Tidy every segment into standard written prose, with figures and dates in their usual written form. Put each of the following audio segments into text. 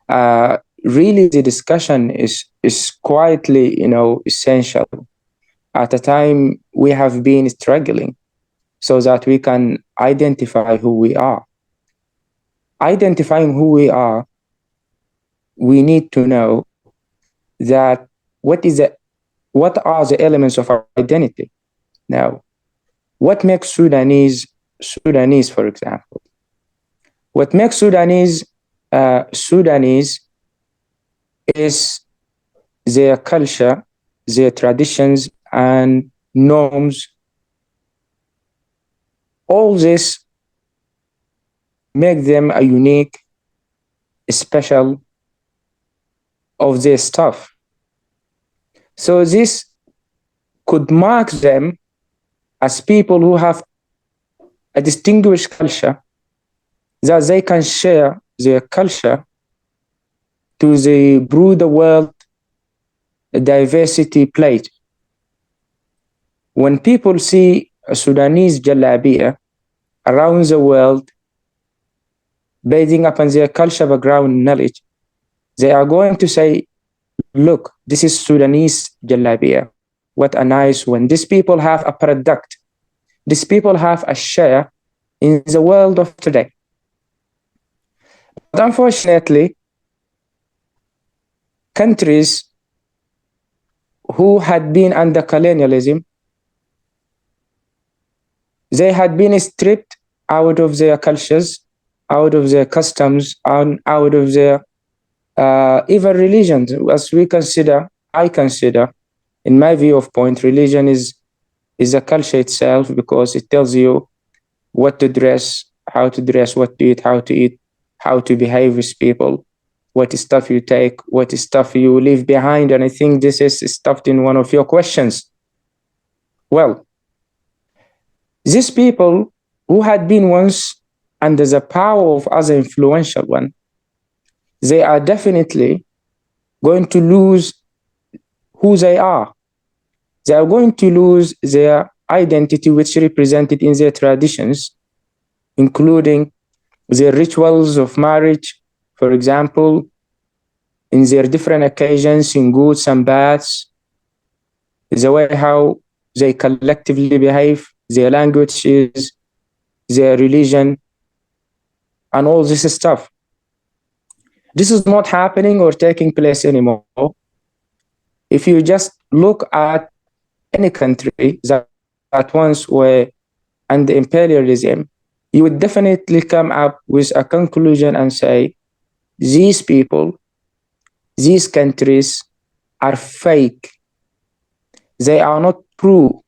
really the discussion is quietly, essential at a time we have been struggling so that we can identify who we are. Identifying who we are, we need to know that what are the elements of our identity. Now, what makes Sudanese, for example? What makes Sudanese is their culture, their traditions and norms. All this make them a unique, special of their stuff. So this could mark them as people who have a distinguished culture, that they can share their culture to the broader world diversity plate. When people see a Sudanese Jalabia around the world, basing upon their culture background knowledge, they are going to say, look, this is Sudanese Jalabia. What a nice one. These people have a product. These people have a share in the world of today. But unfortunately, countries who had been under colonialism, they had been stripped out of their cultures, out of their customs, and out of their even religions. As I consider, in my view of point, religion is a culture itself, because it tells you what to dress, how to dress, what to eat, how to behave with people, what stuff you take, what stuff you leave behind. And I think this is stuffed in one of your questions. Well, these people who had been once under the power of other influential one, they are definitely going to lose who they are. They are going to lose their identity, which represented in their traditions, including their rituals of marriage, for example, in their different occasions, in goods and bads, the way how they collectively behave, their languages, their religion, and all this stuff. This is not happening or taking place anymore. If you just look at any country that once were under imperialism, you would definitely come up with a conclusion and say, these people, these countries are fake. They are not true.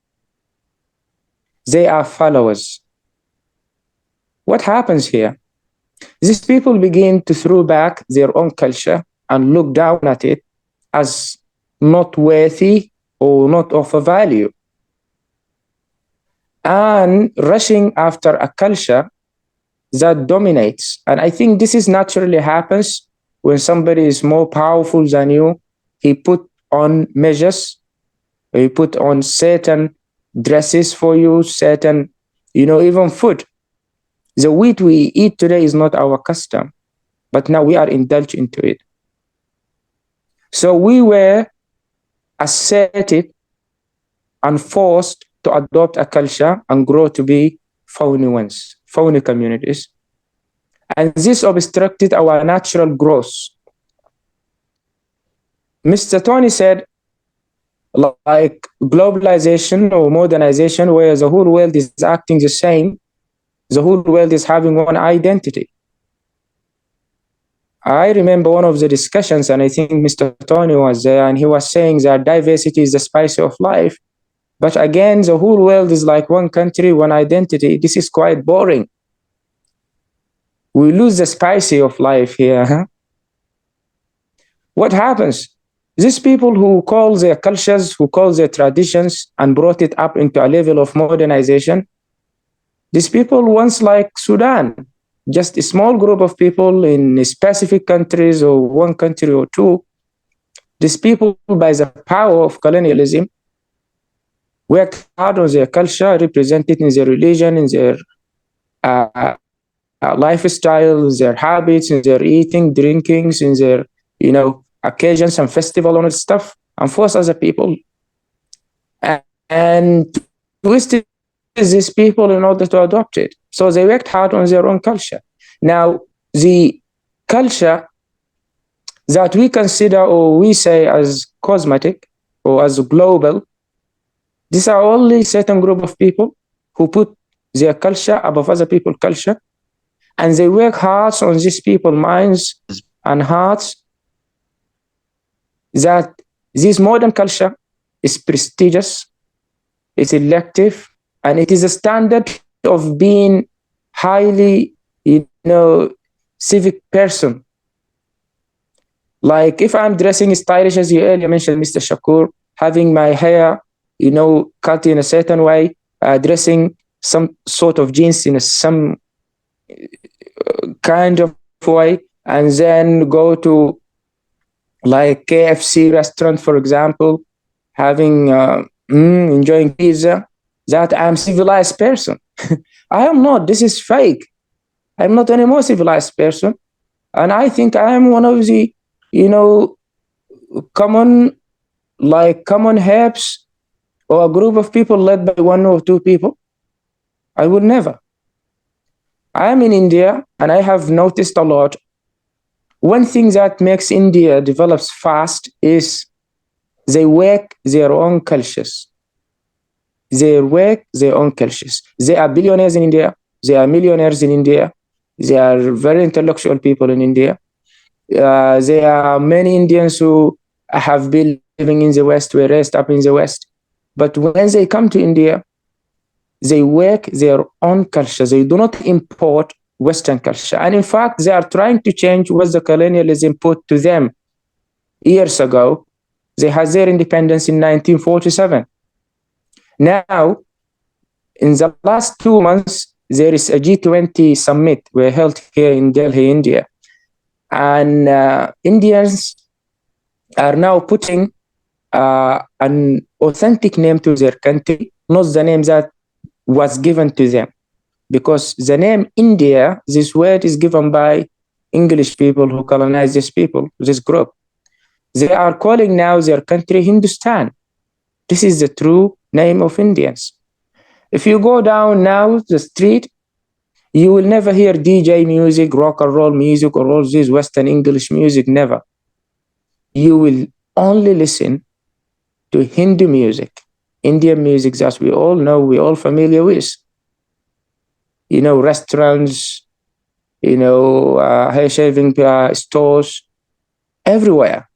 They are followers. What happens here? These people begin to throw back their own culture and look down at it as not worthy or not of a value, and rushing after a culture that dominates. And I think this is naturally happens when somebody is more powerful than you. He put on measures, he put on certain dresses for you, certain, even food. The wheat we eat today is not our custom, but now we are indulged into it. So we were asserted and forced to adopt a culture and grow to be phony ones, phony communities. And this obstructed our natural growth. Mr. Tony said, like globalization or modernization, where the whole world is acting the same, the whole world is having one identity. I remember one of the discussions, and I think Mr. Tony was there, and he was saying that diversity is the spice of life. But again, the whole world is like one country, one identity. This is quite boring. We lose the spice of life here. Huh? What happens? These people who call their cultures, who call their traditions, and brought it up into a level of modernization, these people once like Sudan, just a small group of people in specific countries or one country or two, these people, by the power of colonialism, worked hard on their culture, represented in their religion, in their lifestyle, in their habits, in their eating, drinkings, in their, occasions and festival and stuff, and force other people and twisted these people in order to adopt it. So they worked hard on their own culture. Now, the culture that we consider or we say as cosmetic or as global, these are only certain group of people who put their culture above other people's culture, and they work hard on these people's minds and hearts that this modern culture is prestigious, it's elective, and it is a standard of being highly, civic person. Like if I'm dressing stylish, as you earlier mentioned, Mr. Shakur, having my hair, cut in a certain way, dressing some sort of jeans in some kind of way, and then go to like KFC restaurant, for example, having enjoying pizza, that I'm civilized person. I am not. This is fake. I'm not any more civilized person, and I think I am one of the common herbs or a group of people led by one or two people. I would never. I am in India, and I have noticed a lot. One thing that makes India develops fast is they work their own cultures. They work their own cultures. They are billionaires in India. They are millionaires in India. They are very intellectual people in India. There are many Indians who have been living in the West, were raised up in the West. But when they come to India, they work their own culture. They do not import Western culture. And in fact, they are trying to change what the colonialism put to them years ago. They had their independence in 1947. Now, in the last 2 months, there is a G20 summit were held here in Delhi, India. And Indians are now putting an authentic name to their country, not the name that was given to them. Because the name India, this word is given by English people who colonized this people, this group. They are calling now their country Hindustan. This is the true name of Indians. If you go down now the street, you will never hear DJ music, rock and roll music, or all this Western English music, never. You will only listen to Hindu music, Indian music that we all know, we all familiar with. Restaurants, hair shaving stores, everywhere,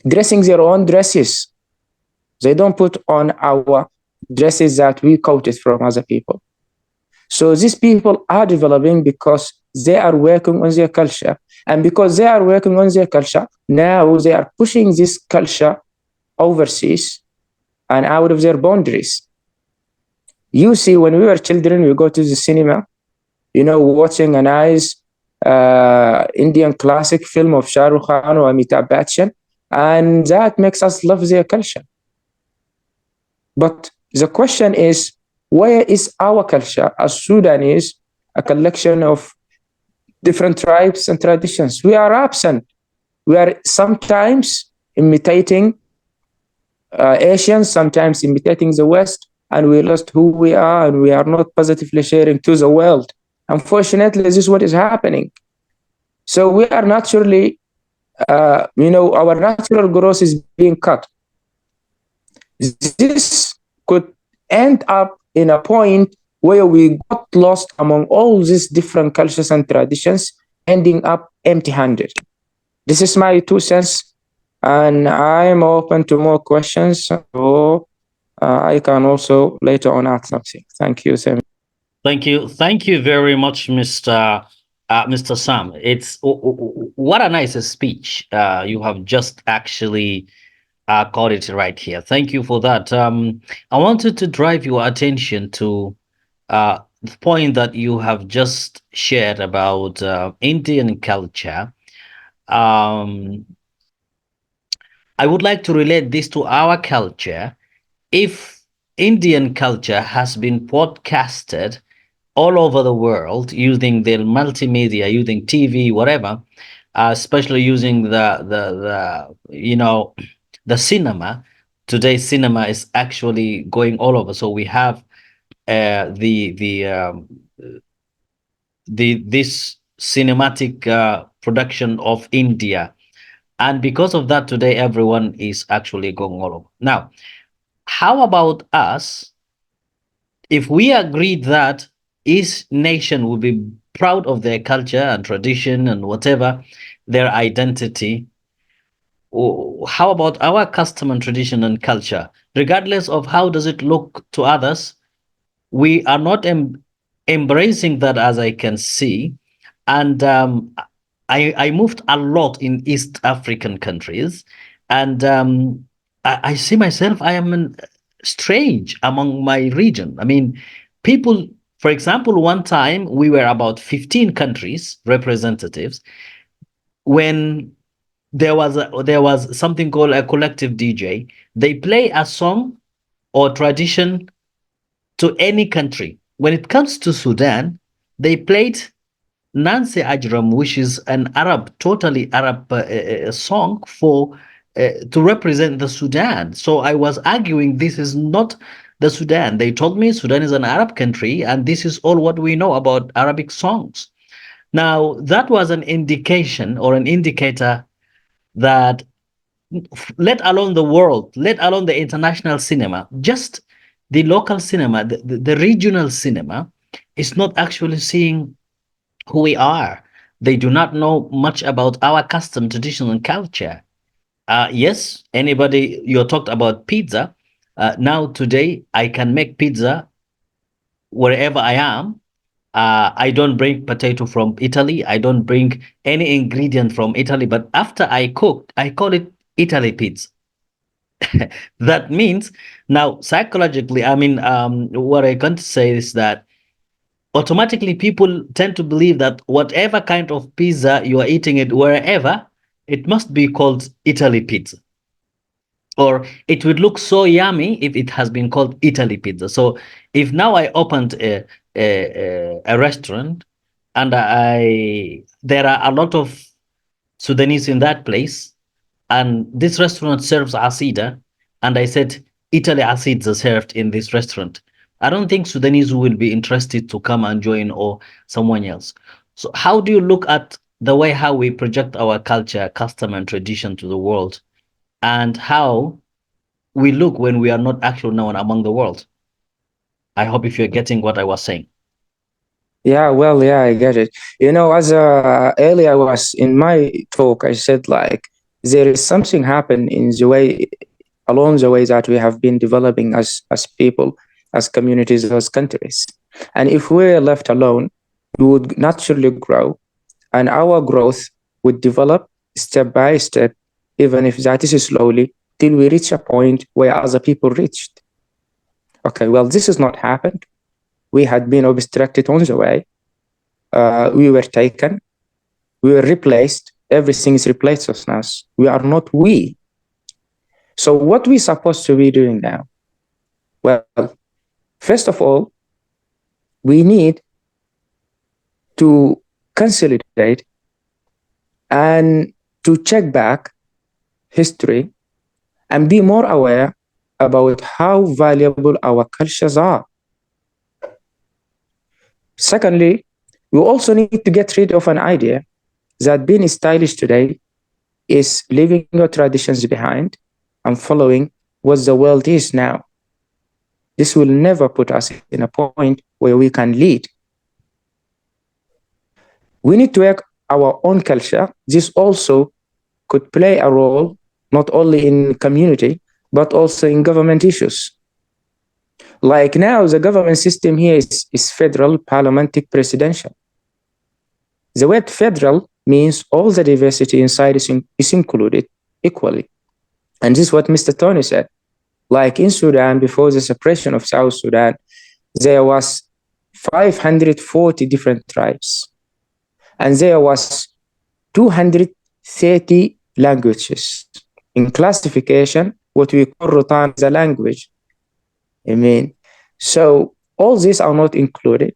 dressing their own dresses. They don't put on our dresses that we coated from other people. So these people are developing because they are working on their culture. And because they are working on their culture, now they are pushing this culture overseas and out of their boundaries. You see, when we were children, we go to the cinema, watching a nice Indian classic film of Shah Rukh Khan or Amitabh Bachchan, and that makes us love their culture. But the question is, where is our culture as Sudanese, a collection of different tribes and traditions? We are absent. We are sometimes imitating Asians, sometimes imitating the West, and we lost who we are, and we are not positively sharing to the world. Unfortunately, this is what is happening. So we are naturally, our natural growth is being cut. This could end up in a point where we got lost among all these different cultures and traditions, ending up empty-handed. This is my 2 cents, and I'm open to more questions, so I can also later on add something. Thank you, Sam. Thank you. Thank you very much, Mr. Sam. It's what a nice speech. You have just actually got it right here. Thank you for that. I wanted to drive your attention to the point that you have just shared about Indian culture. I would like to relate this to our culture. If Indian culture has been podcasted all over the world using their multimedia, using TV, whatever, especially using the cinema. Today, cinema is actually going all over. So we have this cinematic production of India, and because of that, today everyone is actually going all over. Now, how about us? If we agreed that each nation would be proud of their culture and tradition and whatever their identity, how about our custom and tradition and culture? Regardless of how does it look to others, we are not embracing that, as I can see. And I moved a lot in East African countries, and I see myself, I am strange among my region. I mean, people, for example, one time we were about 15 countries representatives when there was something called a collective DJ. They play a song or tradition to any country. When it comes to Sudan, they played Nancy Ajram, which is an Arab, totally Arab song for to represent the Sudan. So I was arguing this is not the Sudan. They told me Sudan is an Arab country, and this is all what we know about Arabic songs. Now that was an indication or an indicator that, let alone the world, let alone the international cinema, just the local cinema, the regional cinema is not actually seeing who we are. They do not know much about our custom, tradition, and culture. Yes, anybody, you talked about pizza. Now, today, I can make pizza wherever I am. I don't bring potato from Italy. I don't bring any ingredient from Italy. But after I cook, I call it Italy pizza. That means now psychologically, I mean, what I can say is that automatically people tend to believe that whatever kind of pizza you are eating it wherever, it must be called Italy pizza. Or it would look so yummy if it has been called Italy pizza. So if now I opened a restaurant and there are a lot of Sudanese in that place, and this restaurant serves asida, and I said Italy asids are served in this restaurant, I don't think Sudanese will be interested to come and join, or someone else. So how do you look at the way how we project our culture, custom, and tradition to the world, and how we look when we are not actually known among the world? I hope if you're getting what I was saying. Yeah, well, yeah, I get it. As earlier I was in my talk, I said like there is something happen in the way, along the way that we have been developing as people, as communities, as countries. And if we're left alone, we would naturally grow, and our growth would develop step by step, even if that is slowly, till we reach a point where other people reached. Okay, well, this has not happened. We had been obstructed on the way. We were taken. We were replaced. Everything is replaced with us. We are not we. So what we supposed to be doing now? Well, first of all, we need to consolidate and to check back history and be more aware about how valuable our cultures are. Secondly, we also need to get rid of an idea that being stylish today is leaving your traditions behind and following what the world is now. This will never put us in a point where we can lead. We need to work our own culture. This also could play a role not only in community, but also in government issues. Like now, the government system here is federal, parliamentary, presidential. The word federal means all the diversity inside is included equally. And this is what Mr. Tony said. Like in Sudan, before the separation of South Sudan, there was 540 different tribes. And there was 230 languages. In classification, what we call Rutan is a language. So all these are not included.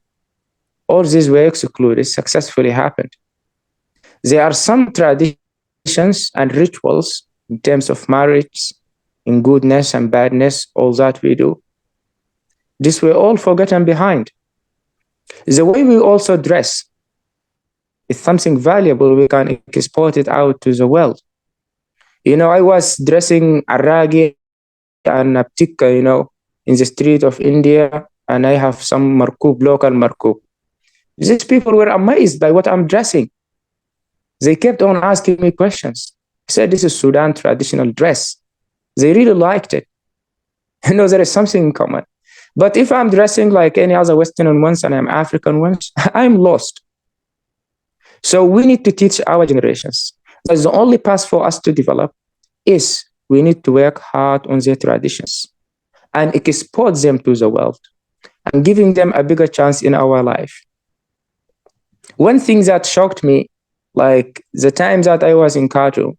all these were excluded, successfully happened. There are some traditions and rituals in terms of marriage, in goodness and badness, all that we do. This were all forgotten behind. The way we also dress is something valuable. We can export it out to the world. I was dressing Aragi and Aptika, in the street of India, and I have some markub, local markub. These people were amazed by what I'm dressing. They kept on asking me questions. I said, this is Sudan traditional dress. They really liked it. There is something in common. But if I'm dressing like any other Western ones and I'm African ones, I'm lost. So we need to teach our generations. That's the only path for us to develop is we need to work hard on their traditions and export them to the world and giving them a bigger chance in our life. One thing that shocked me, like the time that I was in Khartoum,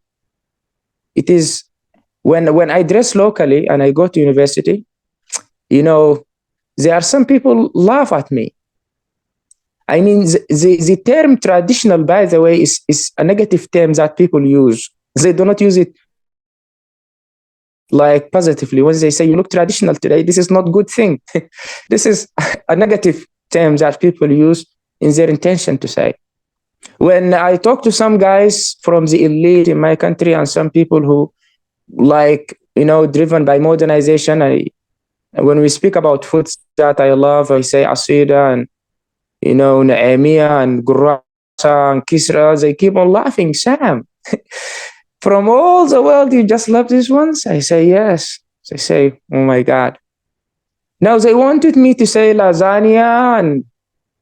it is when I dress locally and I go to university, there are some people laugh at me. I mean, the term traditional, by the way, is a negative term that people use. They do not use it like positively. When they say you look traditional today, this is not a good thing. This is a negative term that people use in their intention to say. When I talk to some guys from the elite in my country and some people who driven by modernization, when we speak about foods that I love, I say asida and Naemiya and Gurasa and Kisra, they keep on laughing. Sam, from all the world, you just love these ones? I say, yes. They say, oh my God. Now they wanted me to say lasagna and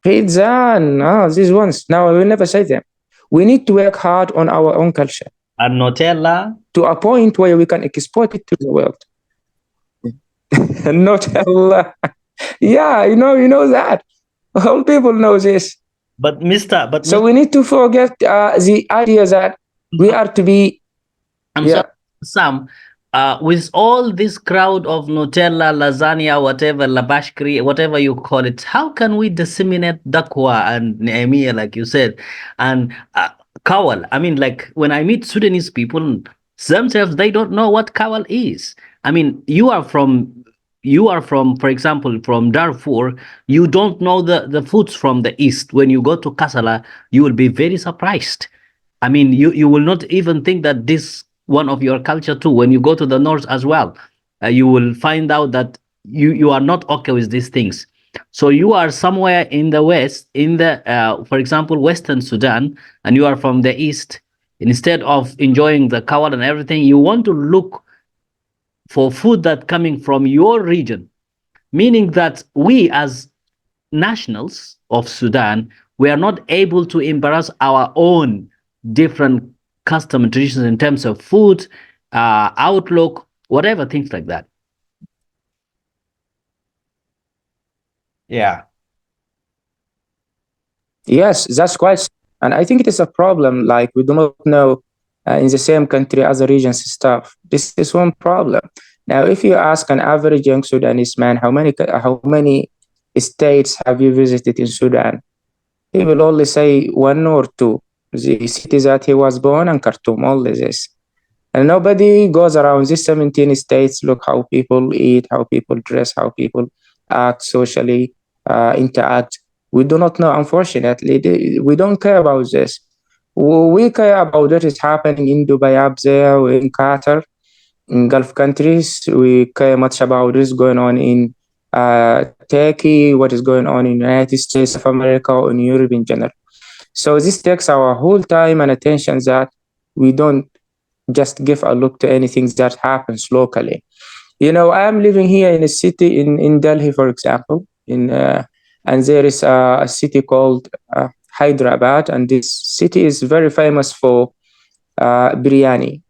pizza and these ones. Now I will never say them. We need to work hard on our own culture. And Nutella? To a point where we can export it to the world. Nutella. Yeah, you know that. All people know this. So we need to forget the idea that we are to be. So, Sam, with all this crowd of Nutella, lasagna, whatever, labashkri, whatever you call it, how can we disseminate dakwa and Nehemiah, like you said, and kawal? I mean, like when I meet Sudanese people themselves, they don't know what kawal is. I mean, you are from, for example, from Darfur. You don't know the foods from the east. When you go to Kasala, you will be very surprised. I mean, you will not even think that this one of your culture too. When you go to the north as well, you will find out that you are not okay with these things. So you are somewhere in the west, in the for example, Western Sudan, and you are from the east. Instead of enjoying the kawal and everything, you want to look for food that coming from your region, meaning that we as nationals of Sudan, we are not able to embrace our own different custom and traditions in terms of food, outlook, whatever, things like that. Yeah. Yes, that's quite, and I think it is a problem. Like we do not know in the same country other regions stuff. This is one problem. Now, if you ask an average young Sudanese man how many states have you visited in Sudan, he will only say one or two. The city that he was born and Khartoum, only this. And nobody goes around these 17 states, look how people eat, how people dress, how people act socially, interact. We do not know, unfortunately. We don't care about this. We care about what is happening in Dubai up there, or in Qatar, in Gulf countries. We care much about what is going on in Turkey, what is going on in the United States of America, or in Europe in general. So this takes our whole time and attention that we don't just give a look to anything that happens locally. I am living here in a city in Delhi, for example, and there is a city called Hyderabad, and this city is very famous for biryani.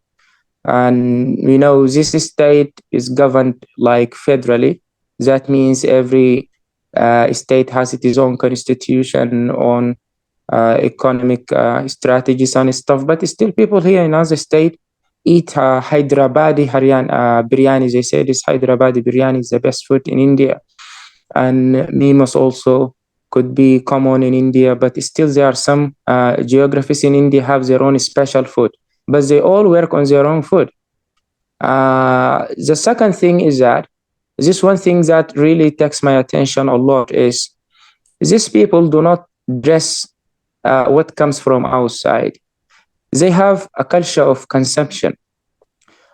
And this state is governed like federally. That means every state has its own constitution, on economic strategies and stuff. But still, people here in other state eat Hyderabadi biryani. They say this Hyderabadi biryani is the best food in India, and we must also could be common in India, but still there are some geographies in India have their own special food, but they all work on their own food. The second thing is that this one thing that really takes my attention a lot is these people do not dress what comes from outside. They have a culture of consumption.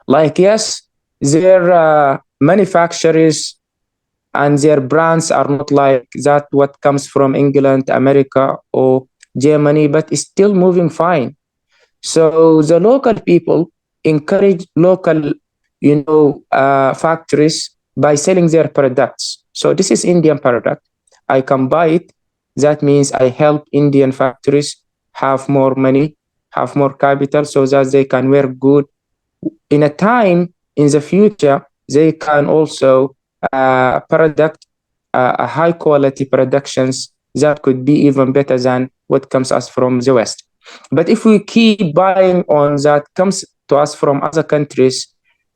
Like, yes, their manufacturers and their brands are not like that what comes from England, America, or Germany, but it's still moving fine. So the local people encourage local, factories by selling their products. So this is Indian product. I can buy it. That means I help Indian factories have more money, have more capital, so that they can work good. In a time in the future, they can also product a high quality productions that could be even better than what comes us from the West. But if we keep buying on that comes to us from other countries,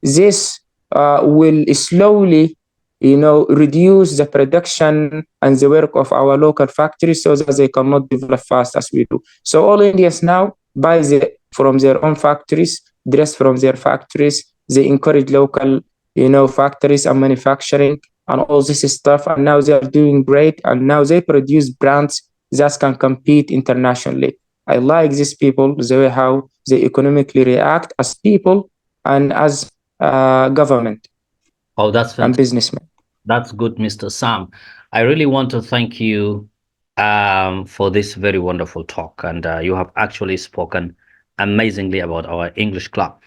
this will slowly, reduce the production and the work of our local factories so that they cannot develop fast as we do. So all Indians now buy from their own factories, dress from their factories. They encourage local, factories and manufacturing and all this stuff. And now they are doing great. And now they produce brands that can compete internationally. I like these people, the way how they economically react as people and as government. Oh, that's fantastic. And businessmen. That's good, Mr. Sam. I really want to thank you for this very wonderful talk, and you have actually spoken amazingly about our English club.